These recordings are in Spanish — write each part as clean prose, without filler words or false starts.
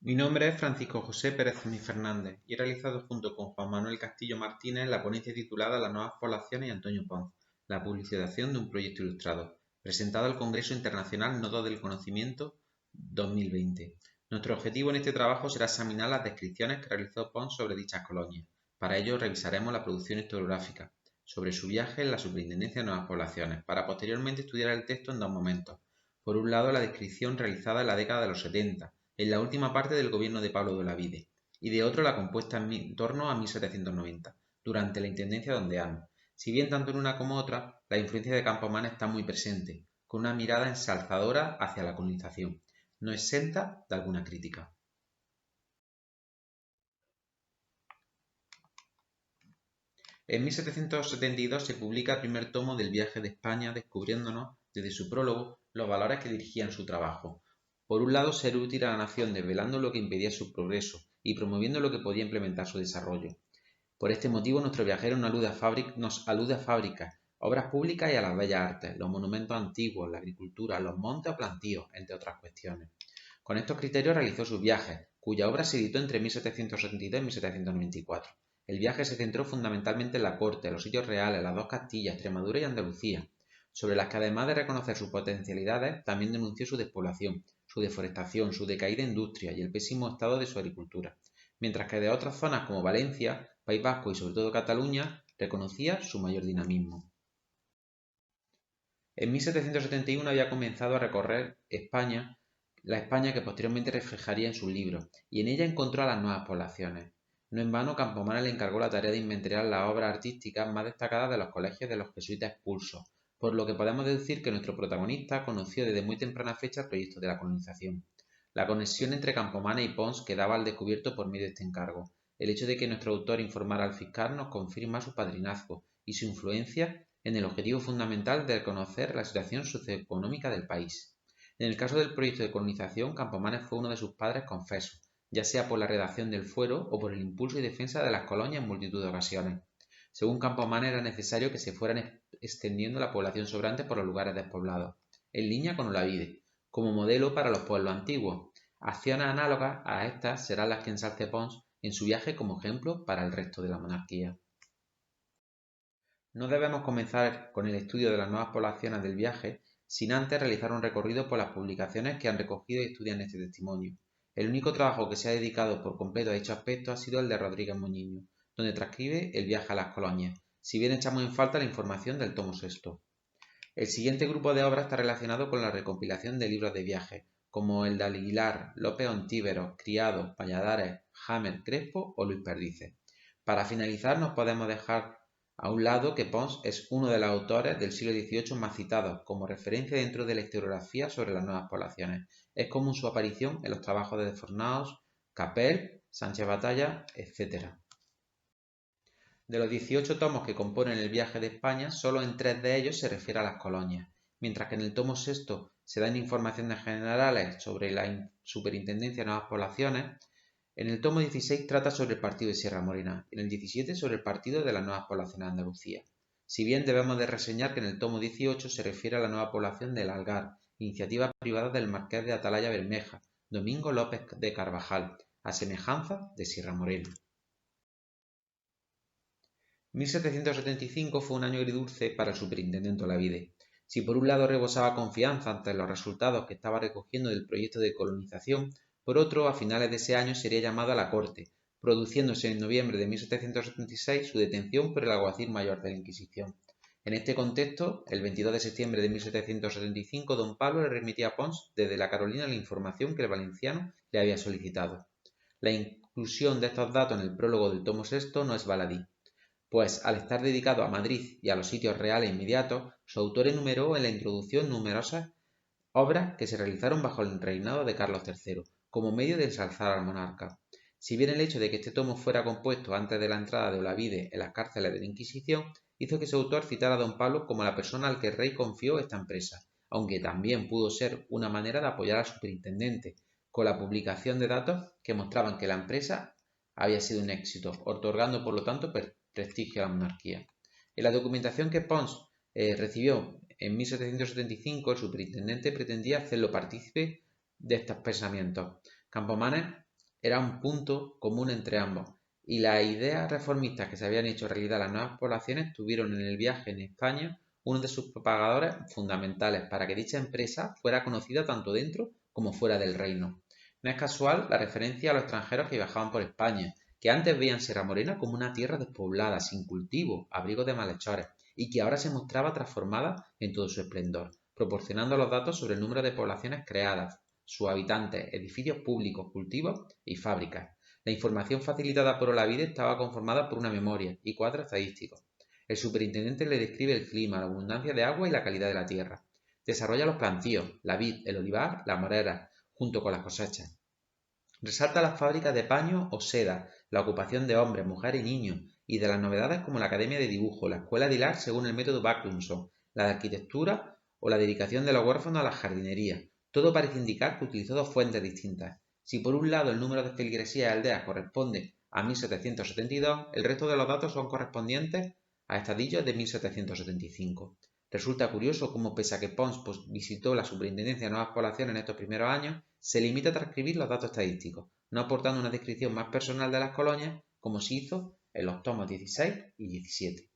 Mi nombre es Francisco José Pérez Fernández y he realizado junto con Juan Manuel Castillo Martínez la ponencia titulada Las nuevas poblaciones y Antonio Pons, la publicación de un proyecto ilustrado, presentado al Congreso Internacional Nodos del Conocimiento 2020. Nuestro objetivo en este trabajo será examinar las descripciones que realizó Pons sobre dichas colonias. Para ello revisaremos la producción historiográfica sobre su viaje en la Superintendencia de Nuevas Poblaciones, para posteriormente estudiar el texto en dos momentos. Por un lado, la descripción realizada en la década de los 70, en la última parte del gobierno de Pablo de Olavide, y de otro la compuesta en torno a 1790, durante la intendencia de Ondeano. Si bien tanto en una como otra, la influencia de Campomanes está muy presente, con una mirada ensalzadora hacia la colonización, no exenta de alguna crítica. En 1772 se publica el primer tomo del Viaje de España, descubriéndonos, desde su prólogo, los valores que dirigían su trabajo. Por un lado, ser útil a la nación desvelando lo que impedía su progreso y promoviendo lo que podía implementar su desarrollo. Por este motivo, nuestro viajero nos alude a fábricas, obras públicas y a las bellas artes, los monumentos antiguos, la agricultura, los montes o plantíos, entre otras cuestiones. Con estos criterios realizó sus viajes, cuya obra se editó entre 1772 y 1794. El viaje se centró fundamentalmente en la corte, los sitios reales, las dos Castillas, Extremadura y Andalucía, sobre las que además de reconocer sus potencialidades, también denunció su despoblación, su deforestación, su decaída industria y el pésimo estado de su agricultura, mientras que de otras zonas como Valencia, País Vasco y sobre todo Cataluña, reconocía su mayor dinamismo. En 1771 había comenzado a recorrer la España que posteriormente reflejaría en sus libros, y en ella encontró a las nuevas poblaciones. No en vano, Campomanes le encargó la tarea de inventariar las obras artísticas más destacadas de los colegios de los jesuitas expulsos, por lo que podemos deducir que nuestro protagonista conoció desde muy temprana fecha el proyecto de la colonización. La conexión entre Campomanes y Pons quedaba al descubierto por medio de este encargo. El hecho de que nuestro autor informara al fiscal nos confirma su padrinazgo y su influencia en el objetivo fundamental de conocer la situación socioeconómica del país. En el caso del proyecto de colonización, Campomanes fue uno de sus padres confesos, ya sea por la redacción del fuero o por el impulso y defensa de las colonias en multitud de ocasiones. Según Campomanes, era necesario que se fueran extendiendo la población sobrante por los lugares despoblados, en línea con Olavide, como modelo para los pueblos antiguos. Acciones análogas a estas serán las que ensalce Pons en su viaje como ejemplo para el resto de la monarquía. No debemos comenzar con el estudio de las nuevas poblaciones del viaje sin antes realizar un recorrido por las publicaciones que han recogido y estudian este testimonio. El único trabajo que se ha dedicado por completo a dicho aspecto ha sido el de Rodríguez Moñiño, donde transcribe el viaje a las colonias, si bien echamos en falta la información del tomo sexto. El siguiente grupo de obras está relacionado con la recompilación de libros de viaje, como el de Aguilar, López Ontíveros, Criado, Valladares, Jamer, Crespo o Luis Perdices. Para finalizar, nos podemos dejar a un lado que Pons es uno de los autores del siglo XVIII más citados como referencia dentro de la historiografía sobre las nuevas poblaciones. Es común su aparición en los trabajos de Desfornaus, Capel, Sánchez Batalla, etc. De los 18 tomos que componen el Viaje de España, solo en 3 de ellos se refiere a las colonias, mientras que en el tomo sexto se dan informaciones generales sobre la Superintendencia de Nuevas Poblaciones. En el tomo 16 trata sobre el partido de Sierra Morena, en el 17 sobre el partido de las nuevas poblaciones de Andalucía. Si bien debemos de reseñar que en el tomo 18 se refiere a la nueva población del Algar, iniciativa privada del marqués de Atalaya Bermeja, Domingo López de Carvajal, a semejanza de Sierra Morena. 1775 fue un año agridulce para el superintendente Olavide. Si por un lado rebosaba confianza ante los resultados que estaba recogiendo del proyecto de colonización, por otro, a finales de ese año sería llamado a la corte, produciéndose en noviembre de 1776 su detención por el alguacil mayor de la Inquisición. En este contexto, el 22 de septiembre de 1775, don Pablo le remitía a Pons desde la Carolina la información que el valenciano le había solicitado. La inclusión de estos datos en el prólogo del tomo sexto no es baladí, pues al estar dedicado a Madrid y a los sitios reales inmediatos, su autor enumeró en la introducción numerosas obras que se realizaron bajo el reinado de Carlos III, como medio de ensalzar al monarca. Si bien el hecho de que este tomo fuera compuesto antes de la entrada de Olavide en las cárceles de la Inquisición, hizo que su autor citara a don Pablo como la persona al que el rey confió esta empresa, aunque también pudo ser una manera de apoyar al superintendente, con la publicación de datos que mostraban que la empresa había sido un éxito, otorgando por lo tanto prestigio a la monarquía. En la documentación que Pons recibió en 1775, el superintendente pretendía hacerlo partícipe de estos pensamientos. Campomanes era un punto común entre ambos, y las ideas reformistas que se habían hecho realidad las nuevas poblaciones tuvieron en el viaje en España uno de sus propagadores fundamentales para que dicha empresa fuera conocida tanto dentro como fuera del reino. No es casual la referencia a los extranjeros que viajaban por España, que antes veían Sierra Morena como una tierra despoblada, sin cultivo, abrigo de malhechores, y que ahora se mostraba transformada en todo su esplendor, proporcionando los datos sobre el número de poblaciones creadas, sus habitantes, edificios públicos, cultivos y fábricas. La información facilitada por Olavide estaba conformada por una memoria y cuadros estadísticos. El superintendente le describe el clima, la abundancia de agua y la calidad de la tierra. Desarrolla los plantíos, la vid, el olivar, la morera, junto con las cosechas. Resalta las fábricas de paño o seda, la ocupación de hombres, mujeres y niños, y de las novedades como la Academia de Dibujo, la Escuela de Hilar según el método Backlundson, la de arquitectura o la dedicación de los huérfanos a la jardinería. Todo parece indicar que utilizó dos fuentes distintas. Si por un lado el número de feligresías y aldeas corresponde a 1772, el resto de los datos son correspondientes a estadillos de 1775. Resulta curioso cómo, pese a que Pons visitó la superintendencia de nuevas poblaciones en estos primeros años, se limita a transcribir los datos estadísticos, no aportando una descripción más personal de las colonias, como se hizo en los tomos 16 y 17.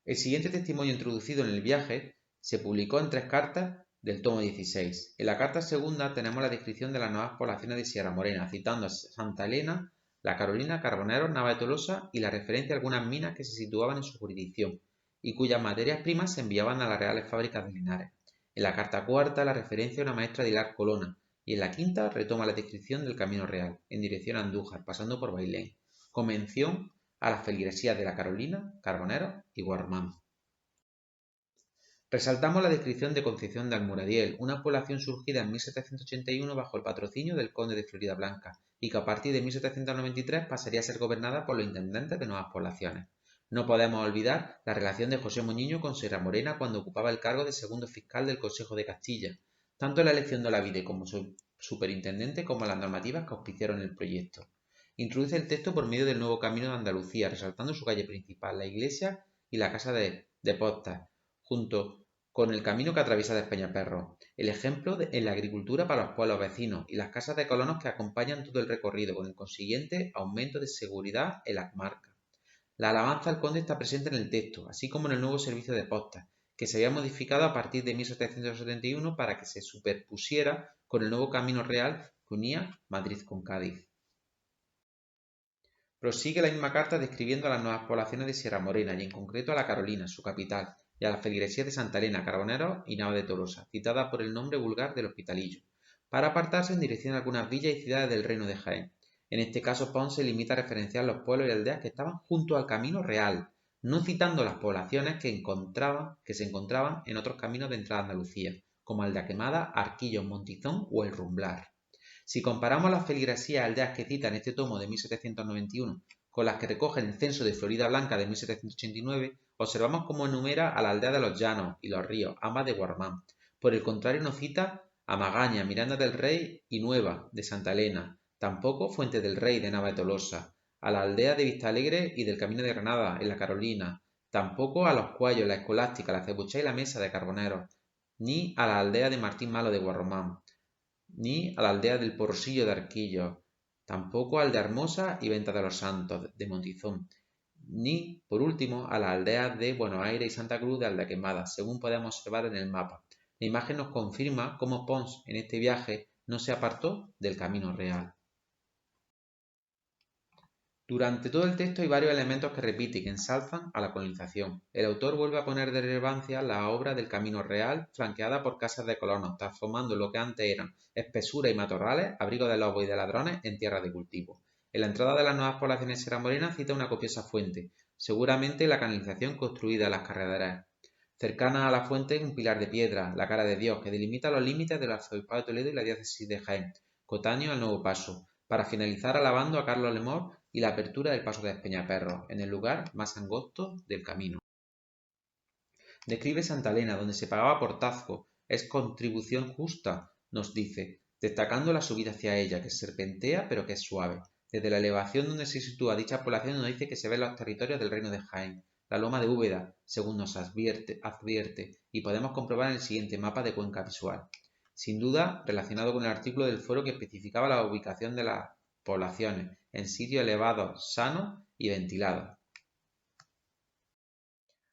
El siguiente testimonio introducido en el viaje se publicó en 3 cartas del tomo 16. En la carta segunda tenemos la descripción de las nuevas poblaciones de Sierra Morena, citando a Santa Elena, La Carolina, Carboneros, Nava de Tolosa y la referencia a algunas minas que se situaban en su jurisdicción y cuyas materias primas se enviaban a las reales fábricas de Linares. En la carta cuarta la referencia a una maestra de hilar Colona y en la quinta retoma la descripción del camino real, en dirección a Andújar, pasando por Bailén, con mención a las feligresías de La Carolina, Carboneros y Guarmán. Resaltamos la descripción de Concepción de Almuradiel, una población surgida en 1781 bajo el patrocinio del conde de Floridablanca y que a partir de 1793 pasaría a ser gobernada por los intendentes de nuevas poblaciones. No podemos olvidar la relación de José Moñiño con Sierra Morena cuando ocupaba el cargo de segundo fiscal del Consejo de Castilla, tanto en la elección de Olavide como su superintendente como en las normativas que auspiciaron el proyecto. Introduce el texto por medio del nuevo camino de Andalucía, resaltando su calle principal, la iglesia y la casa de postas, junto con el camino que atraviesa Despeñaperros, el ejemplo en la agricultura para los pueblos vecinos y las casas de colonos que acompañan todo el recorrido, con el consiguiente aumento de seguridad en la comarca. La alabanza al conde está presente en el texto, así como en el nuevo servicio de postas, que se había modificado a partir de 1771 para que se superpusiera con el nuevo camino real que unía Madrid con Cádiz. Prosigue la misma carta describiendo a las nuevas poblaciones de Sierra Morena y en concreto a La Carolina, su capital, y a las feligresías de Santa Elena, Carboneros y Nava de Tolosa, citada por el nombre vulgar del Hospitalillo, para apartarse en dirección a algunas villas y ciudades del reino de Jaén. En este caso, Pons se limita a referenciar los pueblos y aldeas que estaban junto al camino real, no citando las poblaciones que se encontraban en otros caminos de entrada a Andalucía, como Aldea Quemada, Arquillos, Montizón o El Rumblar. Si comparamos las feligresías y aldeas que cita en este tomo de 1791 con las que recoge el censo de Floridablanca de 1789, observamos cómo enumera a la aldea de los Llanos y los Ríos, ambas de Guarmán. Por el contrario, no cita a Magaña, Miranda del Rey y Nueva, de Santa Elena, tampoco Fuente del Rey, de Nava de Tolosa, a la aldea de Vistalegre y del Camino de Granada, en la Carolina, tampoco a Los Cuayos, la Escolástica, la Cebuchá y la Mesa de Carboneros, ni a la aldea de Martín Malo de Guarromán, ni a la aldea del Porsillo de Arquillos, tampoco al de Hermosa y Venta de los Santos de Montizón, ni, por último, a las aldeas de Buenos Aires y Santa Cruz de Aldequemada, según podemos observar en el mapa. La imagen nos confirma cómo Pons en este viaje no se apartó del camino real. Durante todo el texto hay varios elementos que repite y que ensalzan a la colonización. El autor vuelve a poner de relevancia la obra del Camino Real, flanqueada por casas de colonos, transformando lo que antes eran espesura y matorrales, abrigo de lobos y de ladrones, en tierras de cultivo. En la entrada de las nuevas poblaciones sierramorenas cita una copiosa fuente, seguramente la canalización construida en las carrederas. Cercana a la fuente un pilar de piedra, la cara de Dios, que delimita los límites del arzobispado de Toledo y la diócesis de Jaén, coetáneo al nuevo paso, para finalizar alabando a Carlos Lemor y la apertura del paso de Despeñaperros, en el lugar más angosto del camino. Describe Santa Elena, donde se pagaba portazgo, es contribución justa, nos dice, destacando la subida hacia ella, que serpentea pero que es suave. Desde la elevación donde se sitúa dicha población nos dice que se ven los territorios del reino de Jaén, la loma de Úbeda, según nos advierte, y podemos comprobar en el siguiente mapa de cuenca visual. sin duda relacionado con el artículo del foro que especificaba la ubicación de las poblaciones en sitios elevados, sanos y ventilados.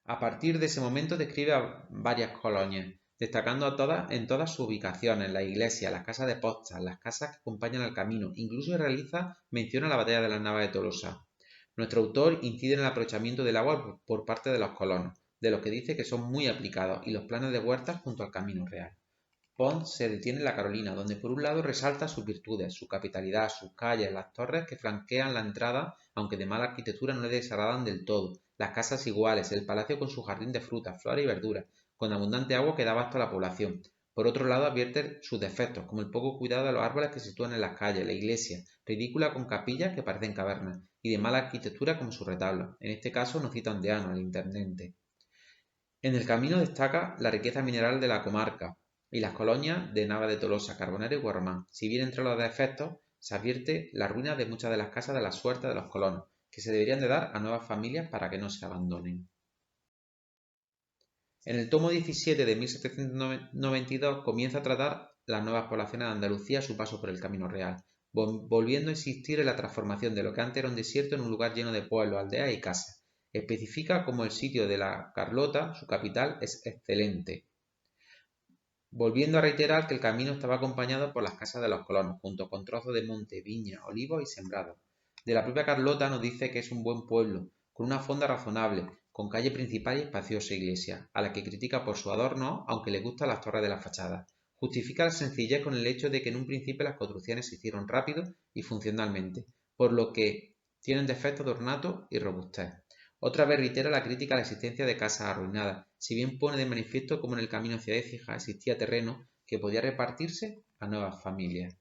A partir de ese momento describe a varias colonias, destacando en todas sus ubicaciones, las iglesias, las casas de postas, las casas que acompañan al camino, incluso realiza mención a la batalla de las Navas de Tolosa. Nuestro autor incide en el aprovechamiento del agua por parte de los colonos, de los que dice que son muy aplicados, y los planes de huertas junto al camino real. Pons se detiene en la Carolina, donde por un lado resalta sus virtudes, su capitalidad, sus calles, las torres que flanquean la entrada, aunque de mala arquitectura no le desagradan del todo, las casas iguales, el palacio con su jardín de frutas, flores y verduras, con abundante agua que da abasto a la población. Por otro lado advierte sus defectos, como el poco cuidado de los árboles que se sitúan en las calles, la iglesia, ridícula con capillas que parecen cavernas, y de mala arquitectura como su retablo. En este caso nos cita Ondeano, el intendente. En el camino destaca la riqueza mineral de la comarca y las colonias de Nava de Tolosa, Carbonera y Guarromán. Si bien entre los defectos se advierte la ruina de muchas de las casas de la suerte de los colonos, que se deberían de dar a nuevas familias para que no se abandonen. En el tomo 17 de 1792 comienza a tratar las nuevas poblaciones de Andalucía a su paso por el Camino Real, volviendo a insistir en la transformación de lo que antes era un desierto en un lugar lleno de pueblos, aldeas y casas. Especifica como el sitio de la Carlota, su capital, es excelente, volviendo a reiterar que el camino estaba acompañado por las casas de los colonos, junto con trozos de monte, viña, olivos y sembrados. De la propia Carlota nos dice que es un buen pueblo, con una fonda razonable, con calle principal y espaciosa iglesia, a la que critica por su adorno, aunque le gustan las torres de la fachada. Justifica la sencillez con el hecho de que en un principio las construcciones se hicieron rápido y funcionalmente, por lo que tienen defectos de ornato y robustez. Otra vez reitera la crítica a la existencia de casas arruinadas, si bien pone de manifiesto cómo en el camino hacia Écija existía terreno que podía repartirse a nuevas familias.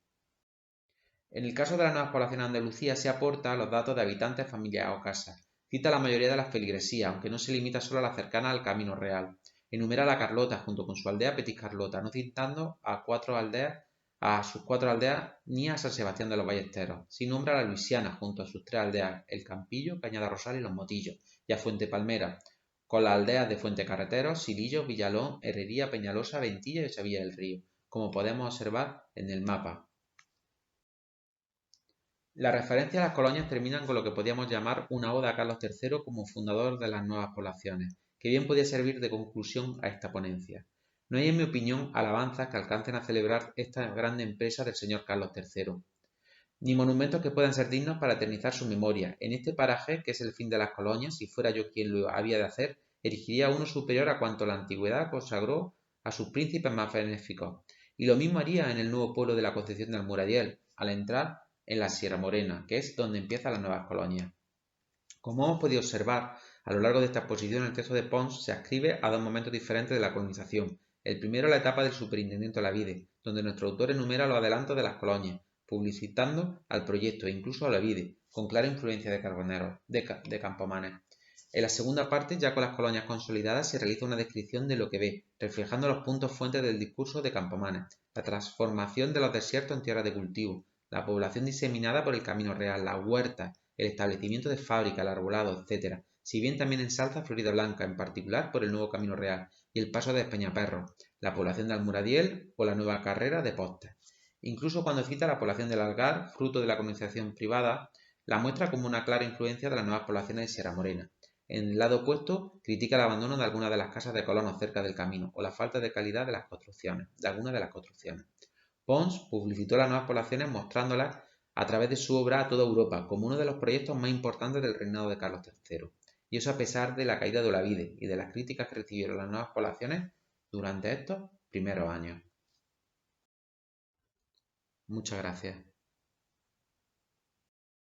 En el caso de las nuevas poblaciones de Andalucía se aporta los datos de habitantes, familias o casas. Cita la mayoría de las feligresías, aunque no se limita solo a las cercanas al Camino Real. Enumera la Carlota junto con su aldea Petit Carlota, no citando a sus cuatro aldeas ni a San Sebastián de los Ballesteros. Sí nombra a la Luisiana junto a sus tres aldeas, El Campillo, Cañada Rosal y Los Motillos, y a Fuente Palmera, con las aldeas de Fuente Carreteros, Silillo, Villalón, Herrería, Peñalosa, Ventilla y Sevilla del Río, como podemos observar en el mapa. Las referencias a las colonias terminan con lo que podríamos llamar una oda a Carlos III como fundador de las nuevas poblaciones, que bien podía servir de conclusión a esta ponencia. No hay, en mi opinión, alabanzas que alcancen a celebrar esta grande empresa del señor Carlos III, ni monumentos que puedan ser dignos para eternizar su memoria. En este paraje, que es el fin de las colonias, si fuera yo quien lo había de hacer, erigiría uno superior a cuanto la antigüedad consagró a sus príncipes más benéficos. Y lo mismo haría en el nuevo pueblo de la Concepción del Muradiel, al entrar en la Sierra Morena, que es donde empiezan las nuevas colonias. Como hemos podido observar, a lo largo de esta exposición el texto de Pons se ascribe a dos momentos diferentes de la colonización. El primero la etapa del superintendente Olavide, donde nuestro autor enumera los adelantos de las colonias, publicitando al proyecto e incluso a Olavide, con clara influencia de Carboneros, de Campomanes. En la segunda parte, ya con las colonias consolidadas, se realiza una descripción de lo que ve, reflejando los puntos fuentes del discurso de Campomanes, la transformación de los desiertos en tierras de cultivo, la población diseminada por el Camino Real, las huertas, el establecimiento de fábricas, el arbolado, etc., si bien también ensalza Florida Blanca, en particular por el nuevo Camino Real y el paso de Peñaperro, la población de Almuradiel o la nueva carrera de Postes. Incluso cuando cita la población del Algar, fruto de la colonización privada, la muestra como una clara influencia de las nuevas poblaciones de Sierra Morena. En el lado opuesto, critica el abandono de algunas de las casas de colonos cerca del camino o la falta de calidad de algunas de las construcciones. Pons publicitó las nuevas poblaciones mostrándolas a través de su obra a toda Europa como uno de los proyectos más importantes del reinado de Carlos III, y eso a pesar de la caída de Olavide y de las críticas que recibieron las nuevas poblaciones durante estos primeros años. Muchas gracias.